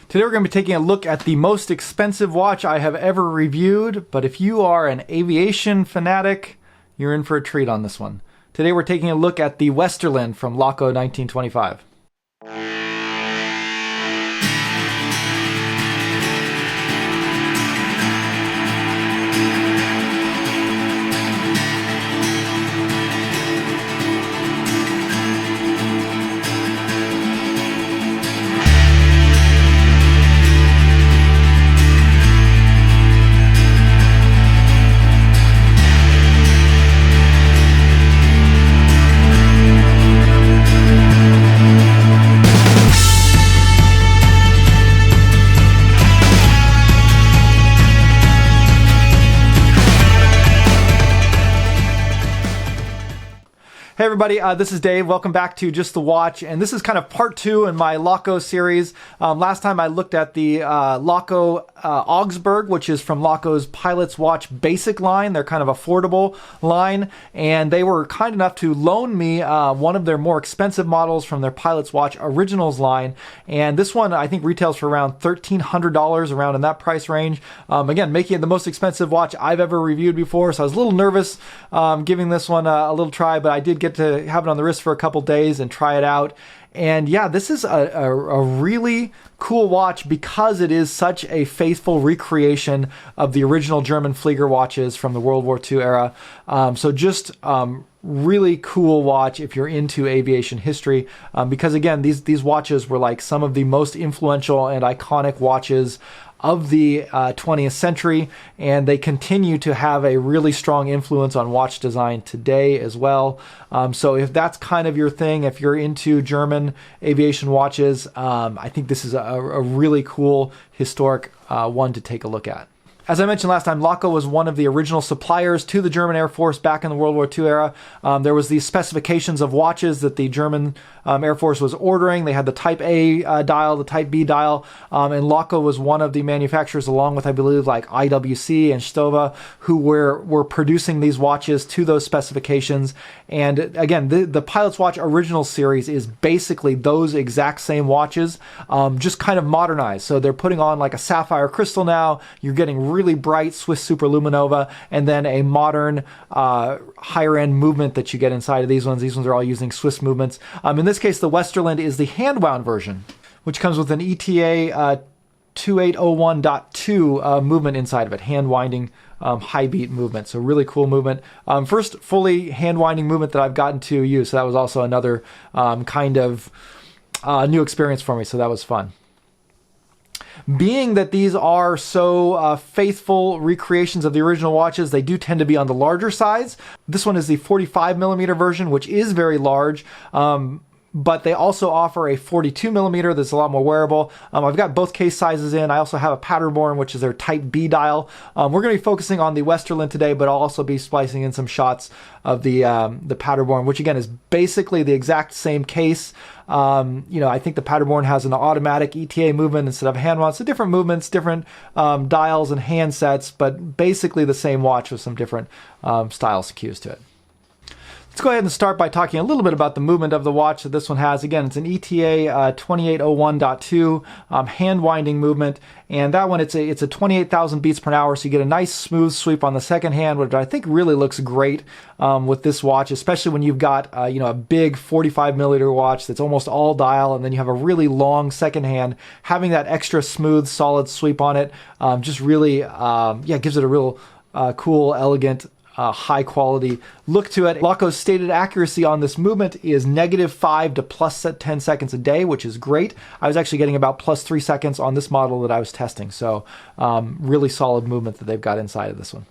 Today we're going to be taking a look at the most expensive watch I have ever reviewed, but if you are an aviation fanatic, you're in for a treat on this one. Today we're taking a look at the Westerland from Laco 1925. Hey everybody, this is Dave. Welcome back to Just the Watch, and this is kind of part 2 in my Laco series. Last time I looked at the Laco Augsburg, which is from Laco's Pilot's Watch basic line. They're kind of affordable line, and they were kind enough to loan me one of their more expensive models from their Pilot's Watch Originals line, and this one I think retails for around $1,300, around in that price range. Again, making it the most expensive watch I've ever reviewed before, so I was a little nervous giving this one a little try, but I did get to have it on the wrist for a couple days and try it out. And yeah, this is a really cool watch because it is such a faithful recreation of the original German Flieger watches from the World War II era. So just really cool watch if you're into aviation history, because again, these watches were like some of the most influential and iconic watches of the 20th century, and they continue to have a really strong influence on watch design today as well. So if that's kind of your thing, if you're into German aviation watches, I think this is a really cool historic one to take a look at. As I mentioned last time, Laco was one of the original suppliers to the German Air Force back in the World War II era. There was these specifications of watches that the German Air Force was ordering. They had the Type A dial, the Type B dial, and Laco was one of the manufacturers, along with, I believe, like IWC and Stova, who were producing these watches to those specifications. And again, the Pilot's Watch Original series is basically those exact same watches, just kind of modernized. So they're putting on like a sapphire crystal now. You're getting really bright Swiss superluminova, and then a modern higher end movement that you get inside of these ones. These ones are all using Swiss movements. In this case, the Westerland is the hand wound version, which comes with an ETA 2801.2 movement inside of it, hand winding high beat movement. So really cool movement. First fully hand winding movement that I've gotten to use. So that was also another kind of new experience for me. So that was fun. Being that these are so faithful recreations of the original watches, they do tend to be on the larger size. This one is the 45mm version, which is very large. But they also offer a 42mm that's a lot more wearable. I've got both case sizes in. I also have a Paderborn, which is their Type B dial. We're going to be focusing on the Westerland today, but I'll also be splicing in some shots of the Paderborn, which again is basically the exact same case. I think the Paderborn has an automatic ETA movement instead of hand wound. So different movements, different dials and handsets, but basically the same watch with some different styles and cues to it. Let's go ahead and start by talking a little bit about the movement of the watch that this one has. Again, it's an ETA 2801.2 hand winding movement, and that one it's a 28,000 beats per hour, so you get a nice smooth sweep on the second hand, which I think really looks great with this watch, especially when you've got a big 45mm watch that's almost all dial, and then you have a really long second hand. Having that extra smooth, solid sweep on it just really gives it a real cool, elegant, high quality look to it. Laco's stated accuracy on this movement is -5 to +10 seconds a day, which is great. I was actually getting about +3 seconds on this model that I was testing. So really solid movement that they've got inside of this one.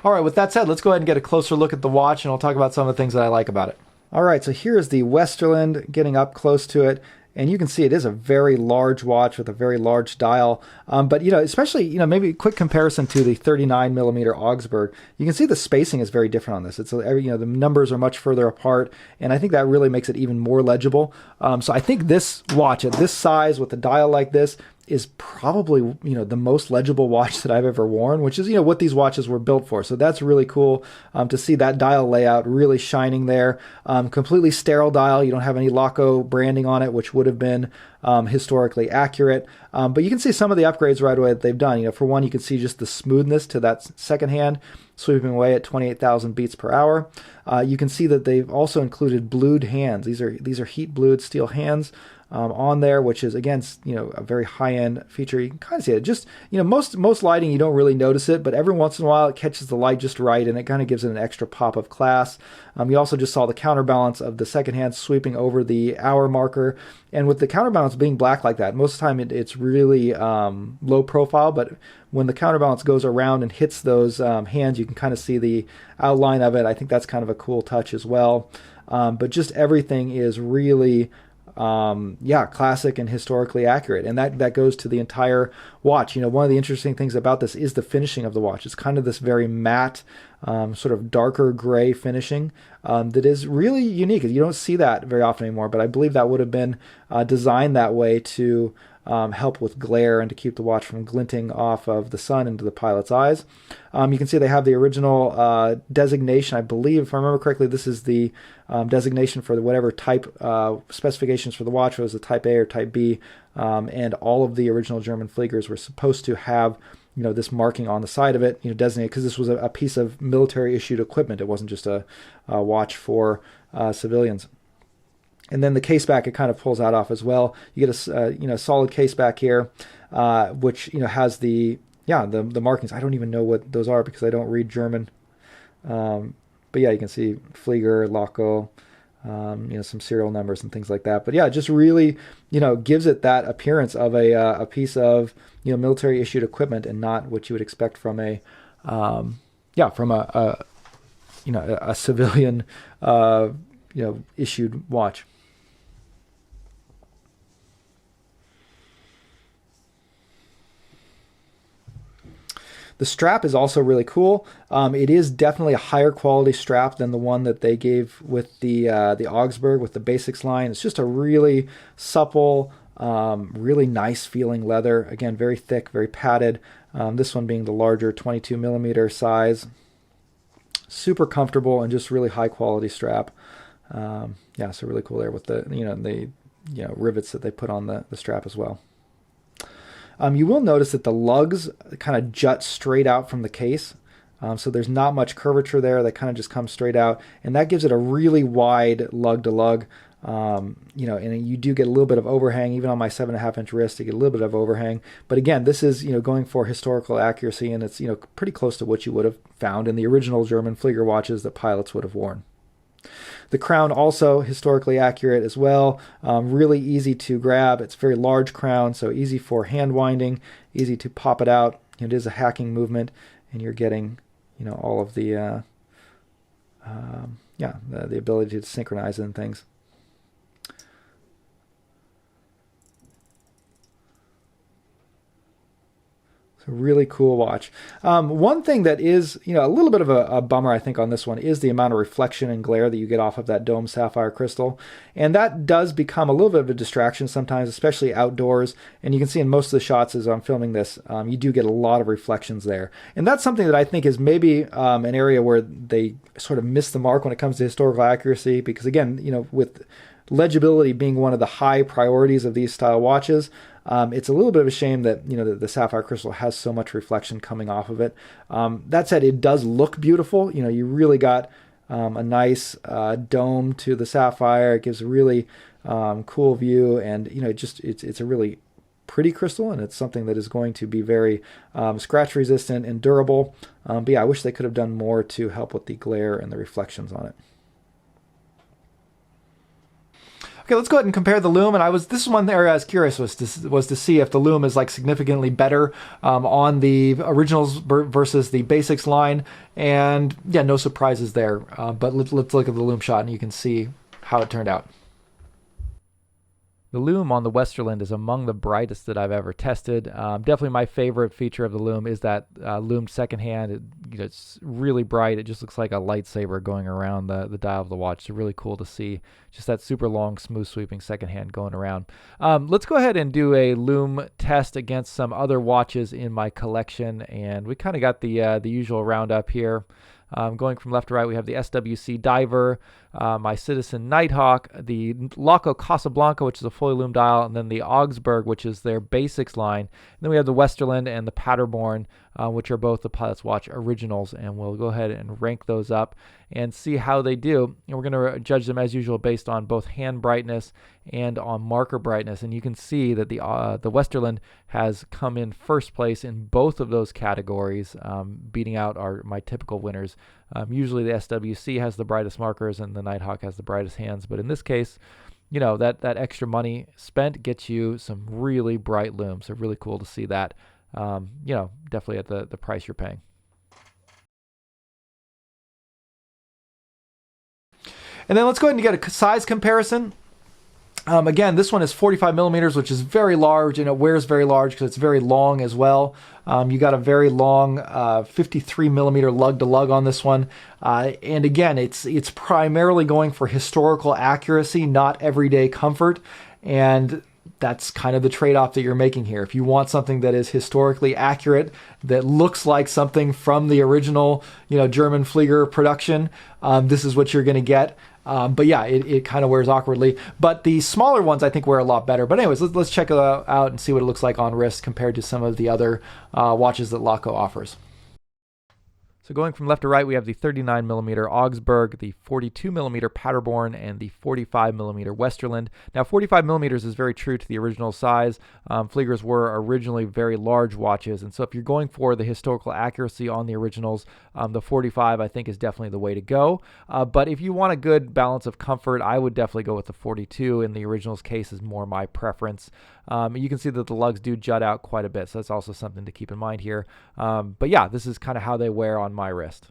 All right, with that said, let's go ahead and get a closer look at the watch, and I'll talk about some of the things that I like about it. All right, so here's the Westerland, getting up close to it. And you can see it is a very large watch with a very large dial. But, especially, maybe a quick comparison to the 39mm Augsburg, you can see the spacing is very different on this. It's, the numbers are much further apart, and I think that really makes it even more legible. So I think this watch at this size with a dial like this is probably, the most legible watch that I've ever worn, which is, what these watches were built for. So that's really cool to see that dial layout really shining there. Completely sterile dial. You don't have any Laco branding on it, which would have been historically accurate. But you can see some of the upgrades right away that they've done. For one, you can see just the smoothness to that second hand, sweeping away at 28,000 beats per hour. You can see that they've also included blued hands. These are heat blued steel hands on there, which is, again, a very high-end feature. You can kind of see it. Just, most lighting, you don't really notice it, but every once in a while it catches the light just right, and it kind of gives it an extra pop of class. You also just saw the counterbalance of the second hand sweeping over the hour marker, and with the counterbalance being black like that, most of the time it's really low profile, but when the counterbalance goes around and hits those hands, you can kind of see the outline of it. I think that's kind of a cool touch as well. But just everything is really classic and historically accurate, and that goes to the entire watch. One of the interesting things about this is the finishing of the watch. It's kind of this very matte, sort of darker gray finishing that is really unique. You don't see that very often anymore, but I believe that would have been designed that way to help with glare and to keep the watch from glinting off of the sun into the pilot's eyes. You can see they have the original designation. I believe, if I remember correctly, this is the designation for whatever type specifications for the watch was, the type A or type B, and all of the original German fliegers were supposed to have this marking on the side of it, designated, because this was a piece of military issued equipment. It wasn't just a watch for civilians. And then the case back, it kind of pulls that off as well. You get a solid case back here, which has the markings. I don't even know what those are because I don't read German. But yeah, you can see Flieger, Laco, some serial numbers and things like that. But yeah, it just really gives it that appearance of a piece of military issued equipment and not what you would expect from a civilian issued watch. The strap is also really cool. It is definitely a higher quality strap than the one that they gave with the Augsburg with the Basics line. It's just a really supple, really nice feeling leather. Again, very thick, very padded. This one being the larger 22 millimeter size. Super comfortable and just really high quality strap. So really cool there with the rivets that they put on the strap as well. You will notice that the lugs kind of jut straight out from the case. So there's not much curvature there. They kind of just come straight out. And that gives it a really wide lug to lug. And you do get a little bit of overhang. Even on my 7.5 inch wrist, you get a little bit of overhang. But again, this is, going for historical accuracy, and it's, pretty close to what you would have found in the original German Flieger watches that pilots would have worn. The crown also historically accurate as well. Really easy to grab. It's a very large crown, so easy for hand winding, easy to pop it out. It is a hacking movement, and you're getting, all of the ability to synchronize and things. It's a really cool watch. One thing that is, a little bit of a bummer, I think, on this one is the amount of reflection and glare that you get off of that dome sapphire crystal. And that does become a little bit of a distraction sometimes, especially outdoors. And you can see in most of the shots as I'm filming this, you do get a lot of reflections there. And that's something that I think is maybe an area where they sort of miss the mark when it comes to historical accuracy. Because again, with legibility being one of the high priorities of these style watches, it's a little bit of a shame that the sapphire crystal has so much reflection coming off of it. That said, it does look beautiful. You really got a nice dome to the sapphire. It gives a really cool view, and it's a really pretty crystal, and it's something that is going to be very scratch resistant and durable. But yeah, I wish they could have done more to help with the glare and the reflections on it. Okay, let's go ahead and compare the Lume. And this is one area I was curious was to see if the Lume is like significantly better on the originals versus the Basics line. And yeah, no surprises there. But let's look at the Lume shot and you can see how it turned out. The Lume on the Westerland is among the brightest that I've ever tested. Definitely my favorite feature of the Lume is that Lume second hand. It's really bright. It just looks like a lightsaber going around the dial of the watch. It's really cool to see. Just that super long, smooth sweeping second hand going around. Let's go ahead and do a Lume test against some other watches in my collection. And we kind of got the usual roundup here. Going from left to right, we have the SWC Diver, my Citizen Nighthawk, the Laco Casablanca, which is a fully Lume dial, and then the Augsburg, which is their basics line. And then we have the Westerland and the Paderborn, which are both the Pilot's Watch originals, and we'll go ahead and rank those up and see how they do. And we're going to judge them as usual based on both hand brightness and on marker brightness. And you can see that the Westerland has come in first place in both of those categories, beating out my typical winners. Usually the SWC has the brightest markers and the Nighthawk has the brightest hands, but in this case, that extra money spent gets you some really bright Lumes. So really cool to see that. Definitely at the price you're paying. And then let's go ahead and get a size comparison. Again, this one is 45 millimeters, which is very large, and it wears very large because it's very long as well. You got a very long 53 millimeter lug to lug on this one. And again, it's primarily going for historical accuracy, not everyday comfort. And that's kind of the trade-off that you're making here. If you want something that is historically accurate, that looks like something from the original, German Flieger production, this is what you're going to get. But yeah, it kind of wears awkwardly. But the smaller ones, I think, wear a lot better. But anyways, let's check it out and see what it looks like on wrist compared to some of the other watches that Laco offers. So going from left to right, we have the 39 millimeter Augsburg, the 42 millimeter Paderborn, and the 45 millimeter Westerland. Now, 45 millimeters is very true to the original size. Fliegers were originally very large watches, and so if you're going for the historical accuracy on the originals, the 45 I think is definitely the way to go. But if you want a good balance of comfort, I would definitely go with the 42. In the originals case is more my preference. You can see that the lugs do jut out quite a bit, so that's also something to keep in mind here. But yeah, this is kind of how they wear on my wrist.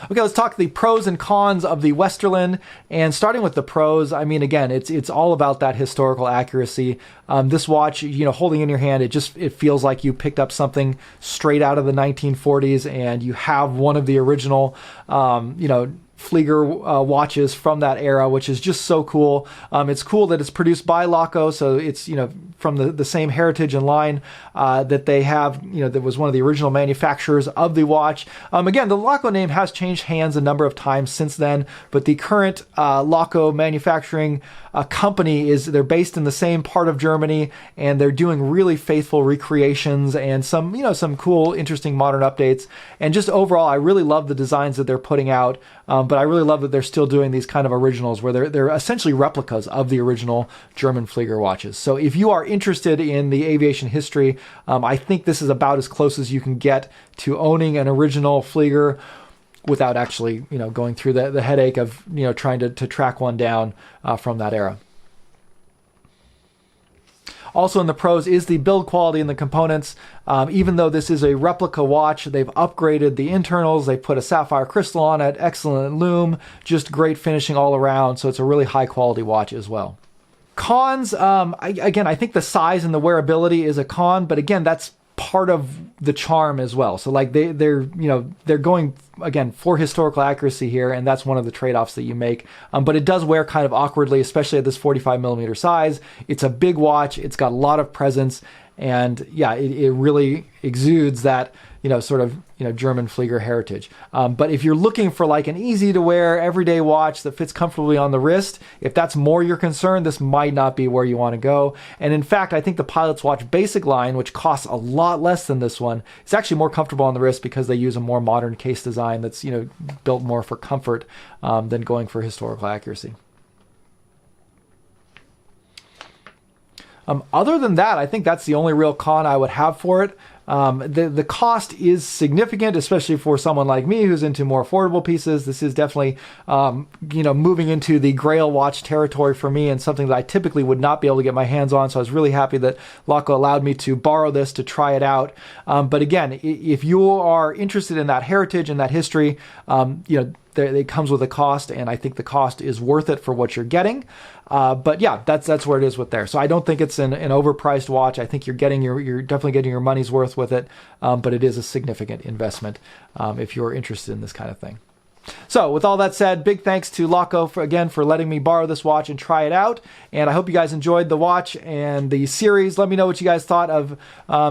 Okay, let's talk the pros and cons of the Westerland. And starting with the pros, I mean, again, it's all about that historical accuracy. This watch, holding in your hand, it feels like you picked up something straight out of the 1940s, and you have one of the original, Flieger watches from that era, which is just so cool. It's cool that it's produced by Laco, so it's from the same heritage and line that they have. That was one of the original manufacturers of the watch. Again, the Laco name has changed hands a number of times since then, but the current Laco manufacturing company they're based in the same part of Germany, and they're doing really faithful recreations and some cool, interesting modern updates. And just overall, I really love the designs that they're putting out. But I really love that they're still doing these kind of originals where they're essentially replicas of the original German Flieger watches. So if you are interested in the aviation history, I think this is about as close as you can get to owning an original Flieger without actually, going through the headache of, trying to track one down from that era. Also in the pros is the build quality and the components. Even though this is a replica watch, they've upgraded the internals. They put a sapphire crystal on it, excellent lume, just great finishing all around. So it's a really high quality watch as well. Cons, I think the size and the wearability is a con, but again, that's part of the charm as well. So like they're going again for historical accuracy here, and that's one of the trade-offs that you make. But it does wear kind of awkwardly, especially at this 45 millimeter size. It's a big watch. It's got a lot of presence, and yeah, it really exudes that German Flieger heritage. But if you're looking for like an easy to wear everyday watch that fits comfortably on the wrist, if that's more your concern, this might not be where you want to go. And in fact, I think the Pilot's Watch basic line, which costs a lot less than this one, is actually more comfortable on the wrist because they use a more modern case design that's built more for comfort than going for historical accuracy. Other than that, I think that's the only real con I would have for it. The cost is significant, especially for someone like me who's into more affordable pieces. This is definitely, moving into the Grail watch territory for me, and something that I typically would not be able to get my hands on. So I was really happy that Laco allowed me to borrow this to try it out. But again, if you are interested in that heritage and that history, it comes with a cost, and I think the cost is worth it for what you're getting. But yeah, that's where it is with there. So I don't think it's an overpriced watch. I think you're definitely getting your money's worth with it. But it is a significant investment if you're interested in this kind of thing. So with all that said, big thanks to Laco for letting me borrow this watch and try it out. And I hope you guys enjoyed the watch and the series. Let me know what you guys thought of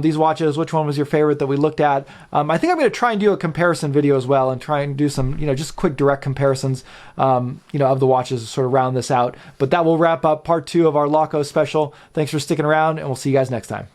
these watches. Which one was your favorite that we looked at? I think I'm going to try and do a comparison video as well and try and do some, just quick direct comparisons, of the watches to sort of round this out. But that will wrap up part 2 of our Laco special. Thanks for sticking around, and we'll see you guys next time.